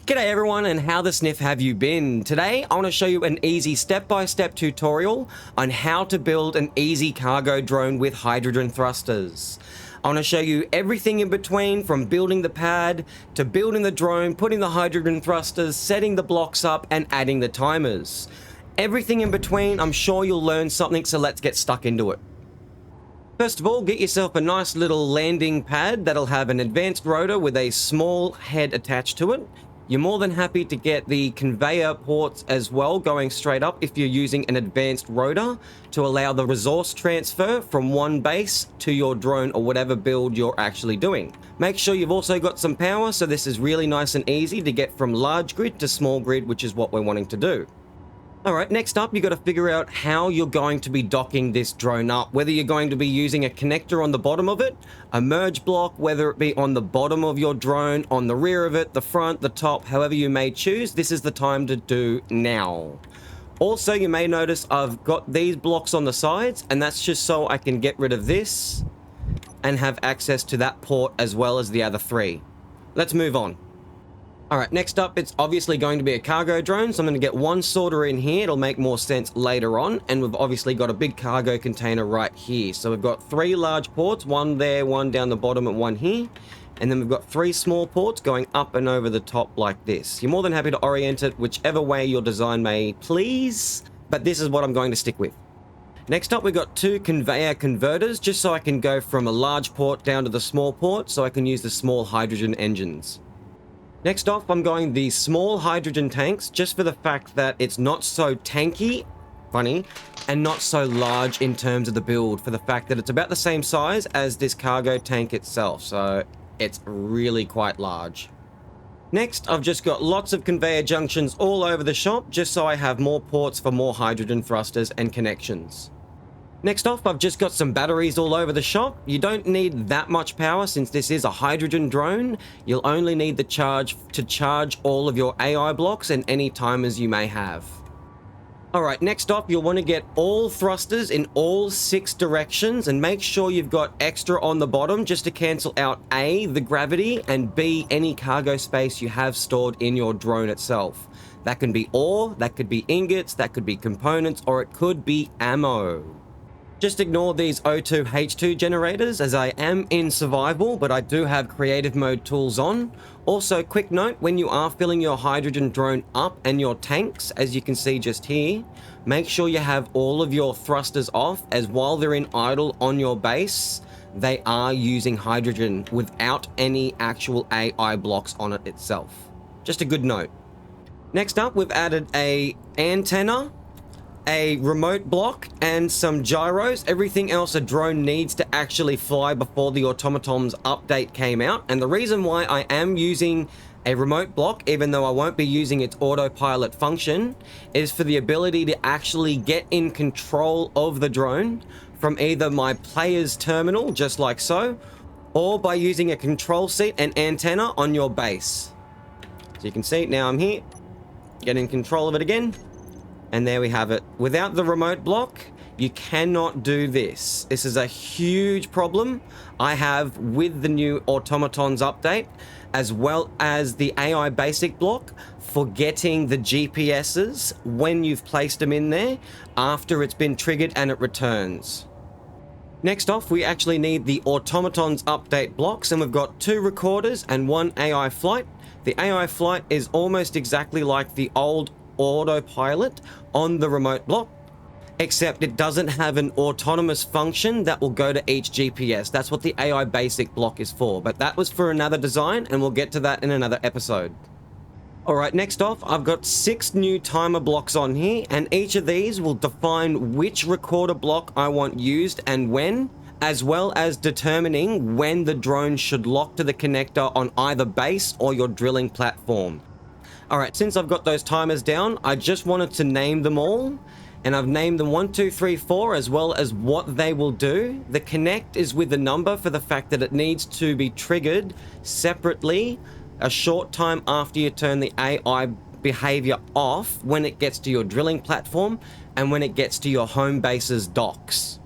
G'day everyone, and how the sniff have you been? Today I want to show you an easy step-by-step tutorial on how to build an easy cargo drone with hydrogen thrusters. I want to show you everything in between, from building the pad to building the drone, putting the hydrogen thrusters, setting the blocks up and adding the timers. Everything in between. I'm sure you'll learn something, so let's get stuck into it. First of all, get yourself a nice little landing pad that'll have an advanced rotor with a small head attached to it. You're more than happy to get the conveyor ports as well going straight up if you're using an advanced rotor to allow the resource transfer from one base to your drone or whatever build you're actually doing. Make sure you've also got some power, so this is really nice and easy to get from large grid to small grid, which is what we're wanting to do. Alright, next up, you've got to figure out how you're going to be docking this drone up. Whether you're going to be using a connector on the bottom of it, a merge block, whether it be on the bottom of your drone, on the rear of it, the front, the top, however you may choose, this is the time to do now. Also, you may notice I've got these blocks on the sides, and that's just so I can get rid of this and have access to that port as well as the other three. Let's move on. Alright, next up, it's obviously going to be a cargo drone, so I'm going to get one sorter in here. It'll make more sense later on, and we've obviously got a big cargo container right here. So we've got three large ports, one there, one down the bottom, and one here. And then we've got three small ports going up and over the top like this. You're more than happy to orient it whichever way your design may please, but this is what I'm going to stick with. Next up, we've got two conveyor converters, just so I can go from a large port down to the small port, so I can use the small hydrogen engines. Next off, I'm going the small hydrogen tanks, just for the fact that it's not so tanky, funny, and not so large in terms of the build, for the fact that it's about the same size as this cargo tank itself, so it's really quite large. Next, I've just got lots of conveyor junctions all over the shop, just so I have more ports for more hydrogen thrusters and connections. Next off, I've just got some batteries all over the shop. You don't need that much power since this is a hydrogen drone. You'll only need the charge to charge all of your AI blocks and any timers you may have. Alright, next up, you'll want to get all thrusters in all 6 directions and make sure you've got extra on the bottom just to cancel out A, the gravity, and B, any cargo space you have stored in your drone itself. That can be ore, that could be ingots, that could be components, or it could be ammo. Just ignore these O2 H2 generators, as I am in survival, but I do have creative mode tools on. Also, quick note, when you are filling your hydrogen drone up and your tanks, as you can see just here, make sure you have all of your thrusters off, as while they're in idle on your base, they are using hydrogen without any actual AI blocks on it itself. Just a good note. Next up, we've added an antenna, a remote block, and some gyros. Everything else a drone needs to actually fly before the Automatons update came out. And the reason why I am using a remote block, even though I won't be using its autopilot function, is for the ability to actually get in control of the drone from either my player's terminal, just like so, or by using a control seat and antenna on your base. So you can see now I'm here, getting control of it again. And there we have it. Without the remote block, you cannot do this. This is a huge problem I have with the new Automatons update, as well as the AI basic block for getting the GPSs when you've placed them in there after it's been triggered and it returns. Next off, we actually need the Automatons update blocks, and we've got 2 recorders and 1 AI flight. The AI flight is almost exactly like the old autopilot on the remote block, except it doesn't have an autonomous function that will go to each GPS. That's what the AI basic block is for, but that was for another design, and we'll get to that in another episode. Alright, next off, I've got 6 new timer blocks on here, and each of these will define which recorder block I want used and when, as well as determining when the drone should lock to the connector on either base or your drilling platform. Alright, since I've got those timers down, I just wanted to name them all, and I've named them 1, 2, 3, 4, as well as what they will do. The connect is with the number for the fact that it needs to be triggered separately a short time after you turn the AI behavior off, when it gets to your drilling platform and when it gets to your home base's docks.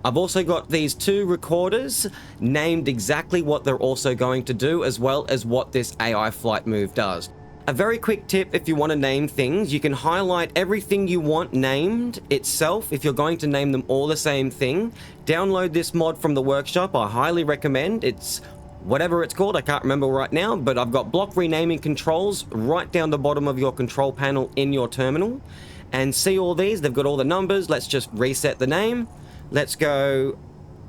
I've also got these 2 recorders named exactly what they're also going to do, as well as what this AI flight move does. A very quick tip if you want to name things, you can highlight everything you want named itself if you're going to name them all the same thing. Download this mod from the workshop, I highly recommend. It's whatever it's called, I can't remember right now, but I've got block renaming controls right down the bottom of your control panel in your terminal. And see all these, they've got all the numbers. Let's just reset the name. Let's go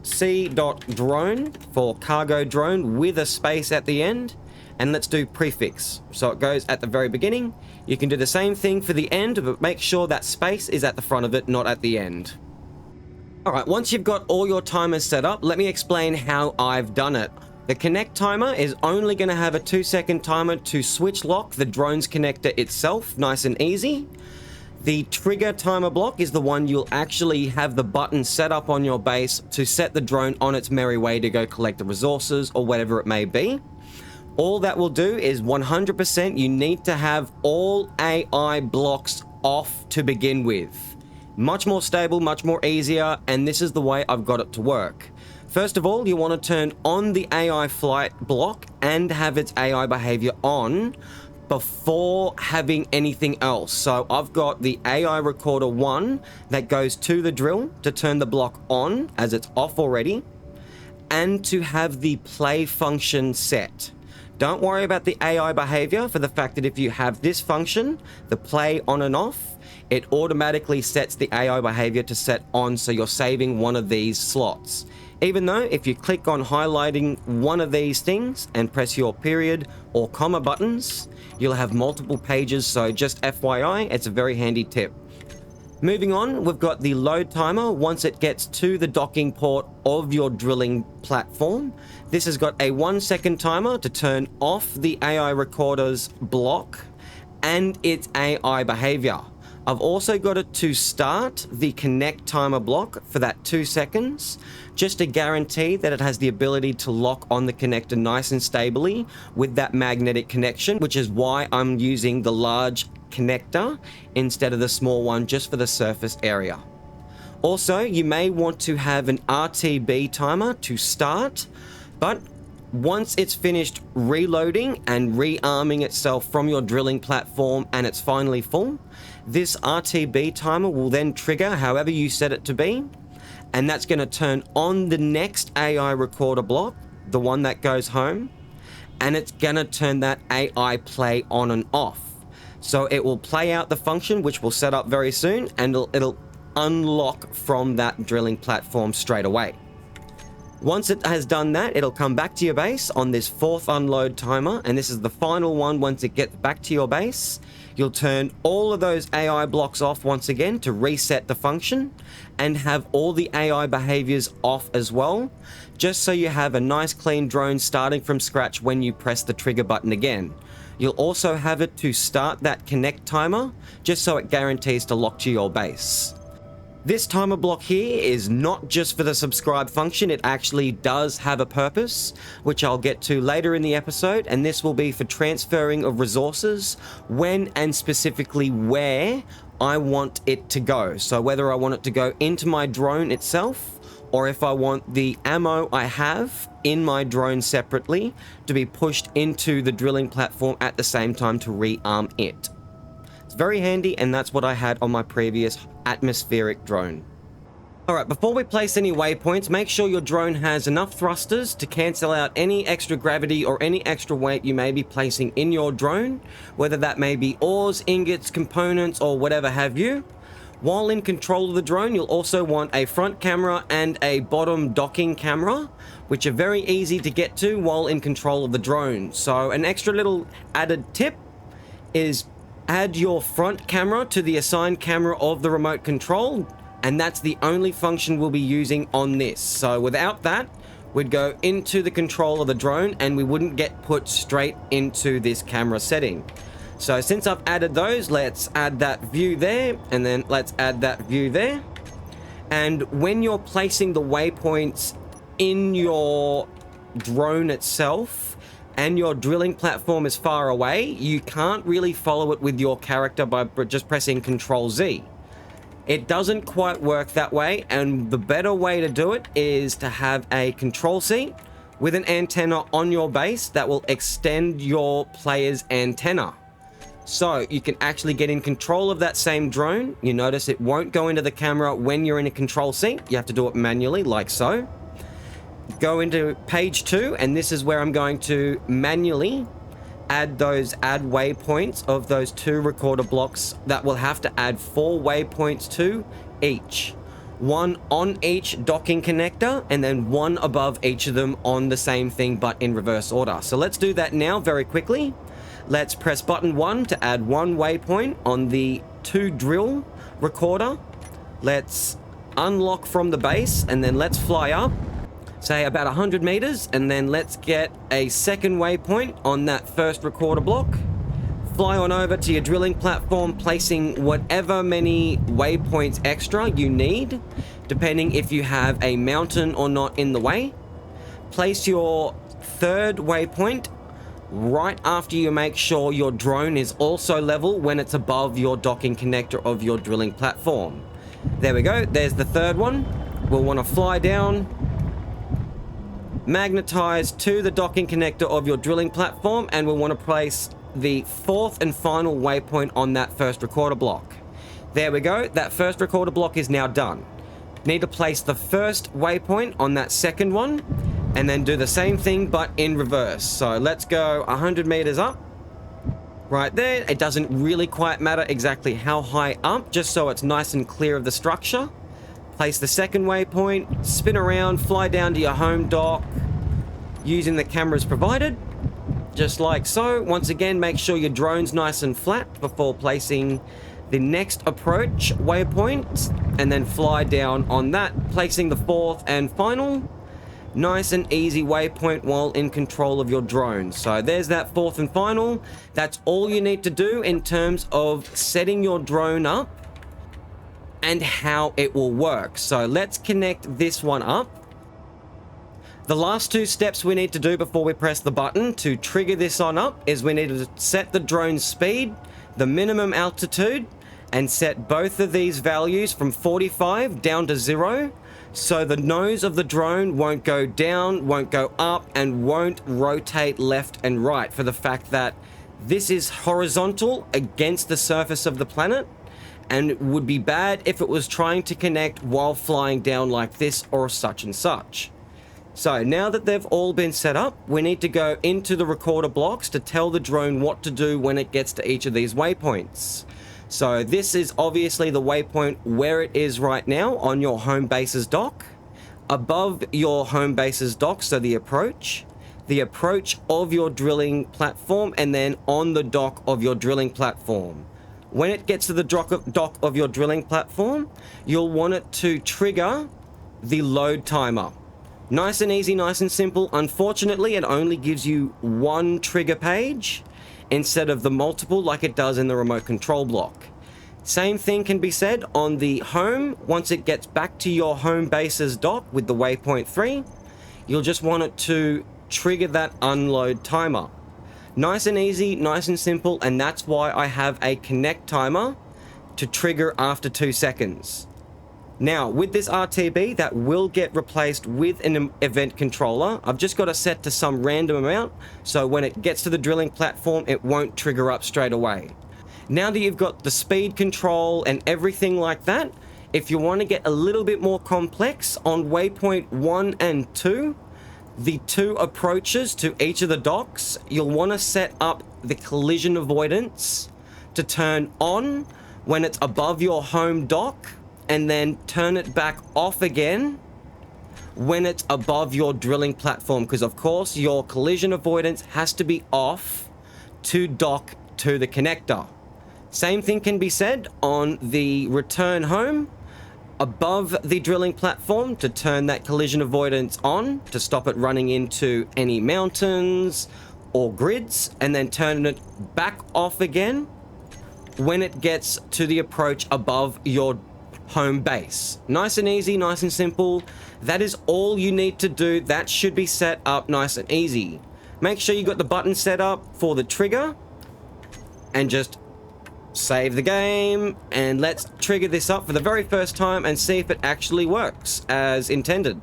c.drone for cargo drone with a space at the end. And let's do prefix. So it goes at the very beginning. You can do the same thing for the end, but make sure that space is at the front of it, not at the end. All right, once you've got all your timers set up, let me explain how I've done it. The connect timer is only going to have a 2-second timer to switch lock the drone's connector itself, nice and easy. The trigger timer block is the one you'll actually have the button set up on your base to set the drone on its merry way to go collect the resources or whatever it may be. All that will do is 100% you need to have all AI blocks off to begin with. Much more stable, much more easier, and this is the way I've got it to work. First of all, you want to turn on the AI flight block and have its AI behavior on before having anything else. So I've got the AI recorder 1 that goes to the drill to turn the block on as it's off already, and to have the play function set. Don't worry about the AI behavior for the fact that if you have this function, the play on and off, it automatically sets the AI behavior to set on, so you're saving one of these slots. Even though if you click on highlighting one of these things and press your period or comma buttons, you'll have multiple pages, so just FYI, it's a very handy tip. Moving on, we've got the load timer once it gets to the docking port of your drilling platform. This has got a 1-second timer to turn off the AI recorder's block and its AI behavior. I've also got it to start the connect timer block for that 2 seconds, just to guarantee that it has the ability to lock on the connector nice and stably with that magnetic connection, which is why I'm using the large connector instead of the small one just for the surface area. Also, you may want to have an RTB timer to start, but once it's finished reloading and rearming itself from your drilling platform and it's finally full, this RTB timer will then trigger however you set it to be, and that's going to turn on the next AI recorder block, the one that goes home, and it's going to turn that AI play on and off. So it will play out the function, which we'll set up very soon, and it'll unlock from that drilling platform straight away. Once it has done that, it'll come back to your base on this 4th unload timer, and this is the final one. Once it gets back to your base, you'll turn all of those AI blocks off once again to reset the function and have all the AI behaviors off as well, just so you have a nice clean drone starting from scratch when you press the trigger button again. You'll also have it to start that connect timer, just so it guarantees to lock to your base. This timer block here is not just for the subscribe function, it actually does have a purpose, which I'll get to later in the episode, and this will be for transferring of resources when and specifically where I want it to go. So whether I want it to go into my drone itself, or if I want the ammo I have in my drone separately to be pushed into the drilling platform at the same time to rearm it. It's very handy, and that's what I had on my previous atmospheric drone. Alright, before we place any waypoints, make sure your drone has enough thrusters to cancel out any extra gravity or any extra weight you may be placing in your drone, whether that may be ores, ingots, components, or whatever have you. While in control of the drone, you'll also want a front camera and a bottom docking camera, which are very easy to get to while in control of the drone. So an extra little added tip is add your front camera to the assigned camera of the remote control, and that's the only function we'll be using on this. So without that, we'd go into the control of the drone and we wouldn't get put straight into this camera setting. So since I've added those, let's add that view there, and then let's add that view there. And when you're placing the waypoints in your drone itself, and your drilling platform is far away, you can't really follow it with your character by just pressing Control Z. It doesn't quite work that way, and the better way to do it is to have a control seat with an antenna on your base that will extend your player's antenna. So you can actually get in control of that same drone. You notice it won't go into the camera when you're in a control seat. You have to do it manually, like so. Go into page 2, and this is where I'm going to manually add waypoints of those 2 recorder blocks that will have to add 4 waypoints to each. 1 on each docking connector, and then 1 above each of them on the same thing, but in reverse order. So let's do that now very quickly. Let's press button 1 to add 1 waypoint on the 2 drill recorder. Let's unlock from the base, and then let's fly up, say about 100 meters, and then let's get a second waypoint on that first recorder block. Fly on over to your drilling platform, placing whatever many waypoints extra you need, depending if you have a mountain or not in the way. Place your third waypoint right after you make sure your drone is also level when it's above your docking connector of your drilling platform. There we go, there's the third one. We'll want to fly down, magnetize to the docking connector of your drilling platform, and we'll want to place the 4th and final waypoint on that first recorder block. There we go, that first recorder block is now done. Need to place the first waypoint on that second one, and then do the same thing but in reverse. So let's go 100 meters up. Right there, it doesn't really quite matter exactly how high up, just so it's nice and clear of the structure. Place the second waypoint, spin around, fly down to your home dock using the cameras provided, just like so. Once again, make sure your drone's nice and flat before placing the next approach waypoint, and then fly down on that, placing the 4th and final nice and easy waypoint while in control of your drone. So there's that 4th and final. That's all you need to do in terms of setting your drone up and how it will work. So let's connect this one up. The last 2 steps we need to do before we press the button to trigger this on up is we need to set the drone's speed, the minimum altitude, and set both of these values from 45 down to 0, so the nose of the drone won't go down, won't go up, and won't rotate left and right, for the fact that this is horizontal against the surface of the planet, and it would be bad if it was trying to connect while flying down like this or such and such. So now that they've all been set up, we need to go into the recorder blocks to tell the drone what to do when it gets to each of these waypoints. So this is obviously the waypoint where it is right now on your home base's dock. Above your home base's dock, so the approach of your drilling platform, and then on the dock of your drilling platform. When it gets to the dock of your drilling platform, you'll want it to trigger the load timer. Nice and easy, nice and simple. Unfortunately, it only gives you 1 trigger page instead of the multiple like it does in the remote control block. Same thing can be said on the home. Once it gets back to your home base's dock with the waypoint 3, you'll just want it to trigger that unload timer. Nice and easy, nice and simple, and that's why I have a connect timer to trigger after 2 seconds. Now, with this RTB, that will get replaced with an event controller. I've just got it set to some random amount, so when it gets to the drilling platform, it won't trigger up straight away. Now that you've got the speed control and everything like that, if you want to get a little bit more complex, on waypoint 1 and 2, the 2 approaches to each of the docks, you'll want to set up the collision avoidance to turn on when it's above your home dock, and then turn it back off again when it's above your drilling platform, because of course your collision avoidance has to be off to dock to the connector. Same thing can be said on the return home, above the drilling platform, to turn that collision avoidance on to stop it running into any mountains or grids, and then turn it back off again when it gets to the approach above your home base. Nice and easy, nice and simple. That is all you need to do. That should be set up nice and easy. Make sure you got the button set up for the trigger, and just save the game, and let's trigger this up for the very first time and see if it actually works as intended.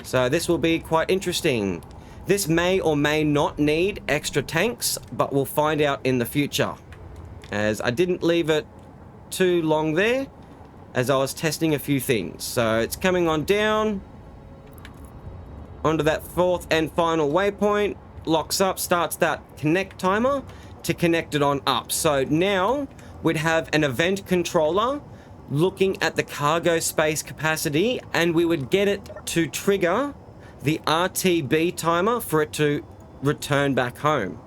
So this will be quite interesting. This may or may not need extra tanks, but we'll find out in the future, as I didn't leave it too long there as I was testing a few things. So it's coming on down onto that fourth and final waypoint, locks up, starts that connect timer to connect it on up. So now we'd have an event controller looking at the cargo space capacity, and we would get it to trigger the RTB timer for it to return back home.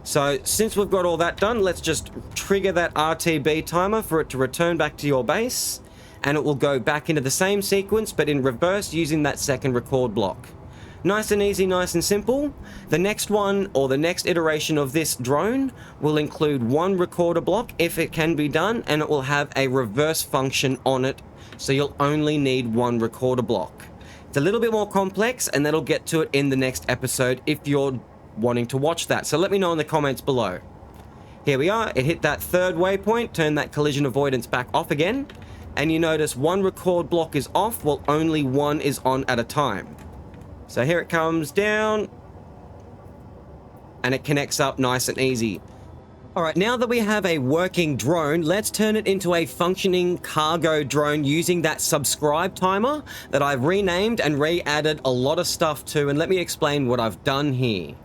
So since we've got all that done, let's just trigger that RTB timer for it to return back to your base, and it will go back into the same sequence but in reverse using that second record block. Nice and easy, nice and simple. The next one, or the next iteration of this drone, will include one recorder block if it can be done, and it will have a reverse function on it, so you'll only need one recorder block. It's a little bit more complex, and that'll get to it in the next episode if you're wanting to watch that. So let me know in the comments below. Here we are. It hit that third waypoint, turn that collision avoidance back off again, and you notice one record block is off while only one is on at a time. So here it comes down, and it connects up nice and easy. All right, now that we have a working drone, let's turn it into a functioning cargo drone using that subscribe timer that I've renamed and re-added a lot of stuff to, and let me explain what I've done here.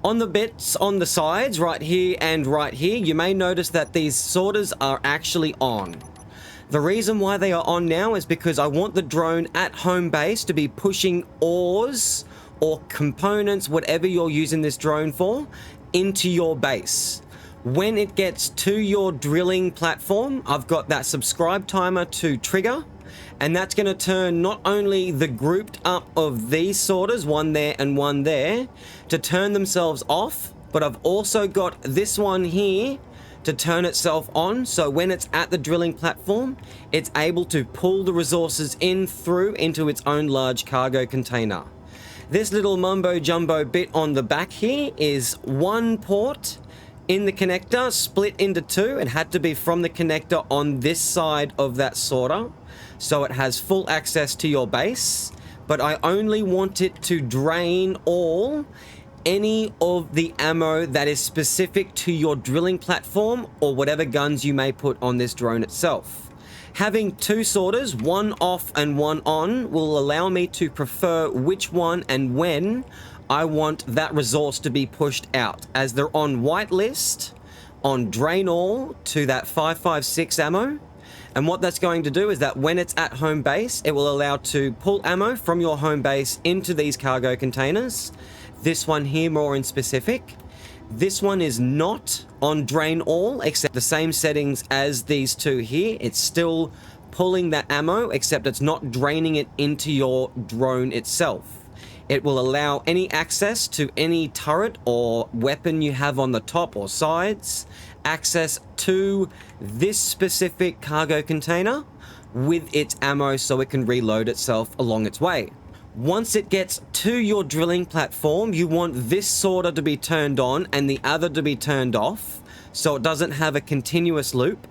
On the bits on the sides, right here and right here, you may notice that these sorters are actually on. The reason why they are on now is because I want the drone at home base to be pushing ores or components, whatever you're using this drone for, into your base. When it gets to your drilling platform, I've got that subscribe timer to trigger, and that's going to turn not only the grouped up of these sorters, one there and one there, to turn themselves off, but I've also got this one here to turn itself on, so when it's at the drilling platform, it's able to pull the resources in through into its own large cargo container. This little mumbo jumbo bit on the back here is one port in the connector split into two. It had to be from the connector on this side of that sorter, so it has full access to your base, but I only want it to drain any of the ammo that is specific to your drilling platform or whatever guns you may put on this drone itself. Having two sorters, one off and one on, will allow me to prefer which one and when I want that resource to be pushed out, as they're on whitelist, on drain all to that 5.56 ammo. And what that's going to do is that when it's at home base, it will allow to pull ammo from your home base into these cargo containers. This one here more in specific. This one is not on drain all, except the same settings as these two here. It's still pulling that ammo, except it's not draining it into your drone itself. It will allow any access to any turret or weapon you have on the top or sides, access to this specific cargo container with its ammo so it can reload itself along its way. Once it gets to your drilling platform, you want this sorter to be turned on and the other to be turned off, so it doesn't have a continuous loop.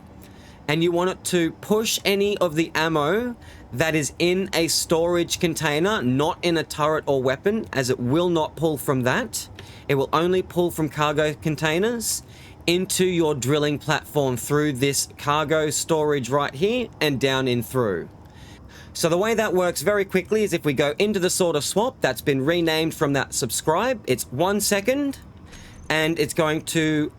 And you want it to push any of the ammo that is in a storage container, not in a turret or weapon, as it will not pull from that. It will only pull from cargo containers into your drilling platform through this cargo storage right here and down in through. So the way that works very quickly is if we go into the sorter swap that's been renamed from that subscribe, it's 1 second, and it's going to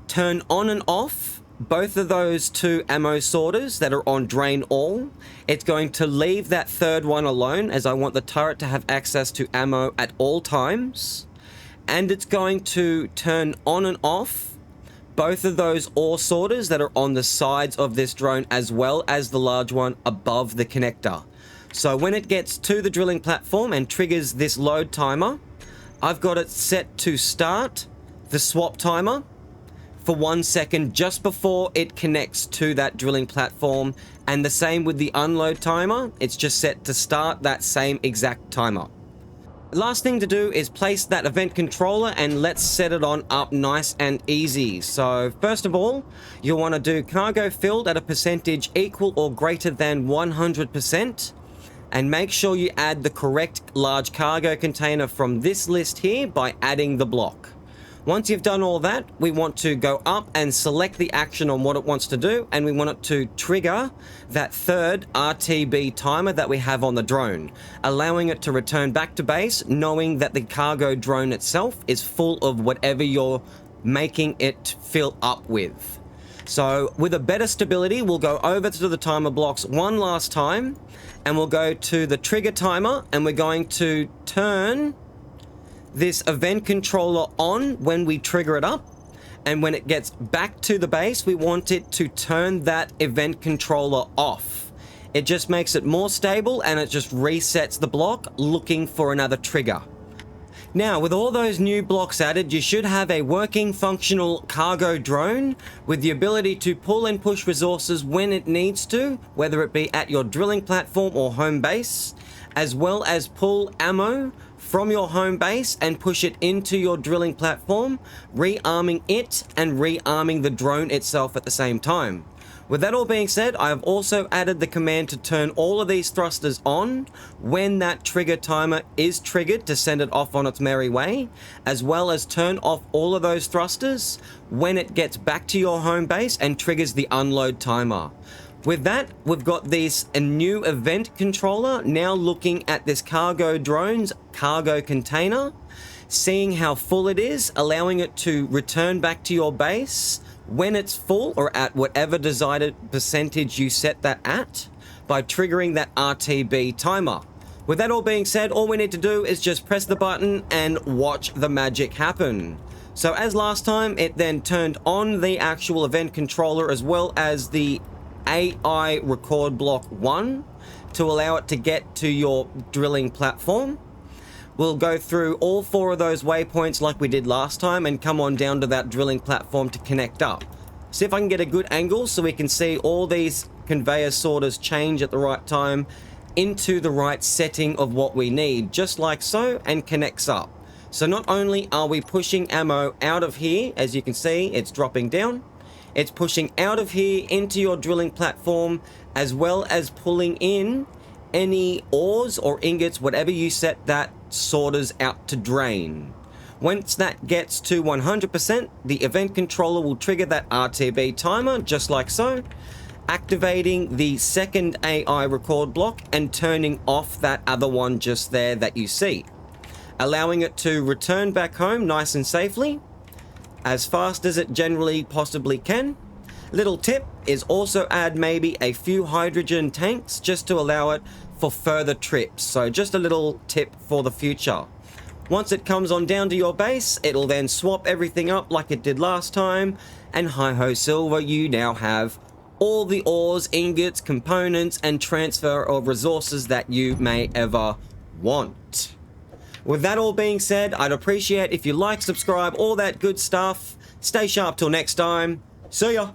turn on and off both of those two ammo sorters that are on drain all. It's going to leave that third one alone, as I want the turret to have access to ammo at all times. And it's going to turn on and off both of those ore sorters that are on the sides of this drone, as well as the large one above the connector. So when it gets to the drilling platform and triggers this load timer, I've got it set to start the swap timer for 1 second just before it connects to that drilling platform, and the same with the unload timer. It's just set to start that same exact timer. Last thing to do is place that event controller, and let's set it on up nice and easy. So first of all, you'll want to do cargo filled at a percentage equal or greater than 100%. And make sure you add the correct large cargo container from this list here by adding the block. Once you've done all that, we want to go up and select the action on what it wants to do, and we want it to trigger that third RTB timer that we have on the drone, allowing it to return back to base, knowing that the cargo drone itself is full of whatever you're making it fill up with. So with a better stability, we'll go over to the timer blocks one last time, and we'll go to the trigger timer, and we're going to turn this event controller on when we trigger it up, and when it gets back to the base, we want it to turn that event controller off. It just makes it more stable, and it just resets the block looking for another trigger. Now, with all those new blocks added, you should have a working, functional cargo drone with the ability to pull and push resources when it needs to, whether it be at your drilling platform or home base, as well as pull ammo from your home base and push it into your drilling platform, rearming it and rearming the drone itself at the same time. With that all being said, I have also added the command to turn all of these thrusters on when that trigger timer is triggered to send it off on its merry way, as well as turn off all of those thrusters when it gets back to your home base and triggers the unload timer. With that, we've got a new event controller now looking at this cargo drone's cargo container, seeing how full it is, allowing it to return back to your base when it's full or at whatever desired percentage you set that at by triggering that RTB timer. With that all being said, all we need to do is just press the button and watch the magic happen. So as last time, it then turned on the actual event controller as well as the AI record block 1 to allow it to get to your drilling platform. We'll go through all 4 of those waypoints like we did last time and come on down to that drilling platform to connect up. See if I can get a good angle so we can see all these conveyor sorters change at the right time into the right setting of what we need, just like so, and connects up. So not only are we pushing ammo out of here, as you can see, it's dropping down, it's pushing out of here into your drilling platform, as well as pulling in any ores or ingots, whatever you set that sorters out to drain. Once that gets to 100%, the event controller will trigger that RTB timer, just like so, activating the second AI record block and turning off that other one just there that you see, allowing it to return back home nice and safely, as fast as it generally possibly can. Little tip is also add maybe a few hydrogen tanks just to allow it for further trips. So just a little tip for the future. Once it comes on down to your base, it'll then swap everything up like it did last time, and hi-ho silver, you now have all the ores, ingots, components, and transfer of resources that you may ever want. With that all being said, I'd appreciate if you like, subscribe, all that good stuff. Stay sharp till next time. See ya!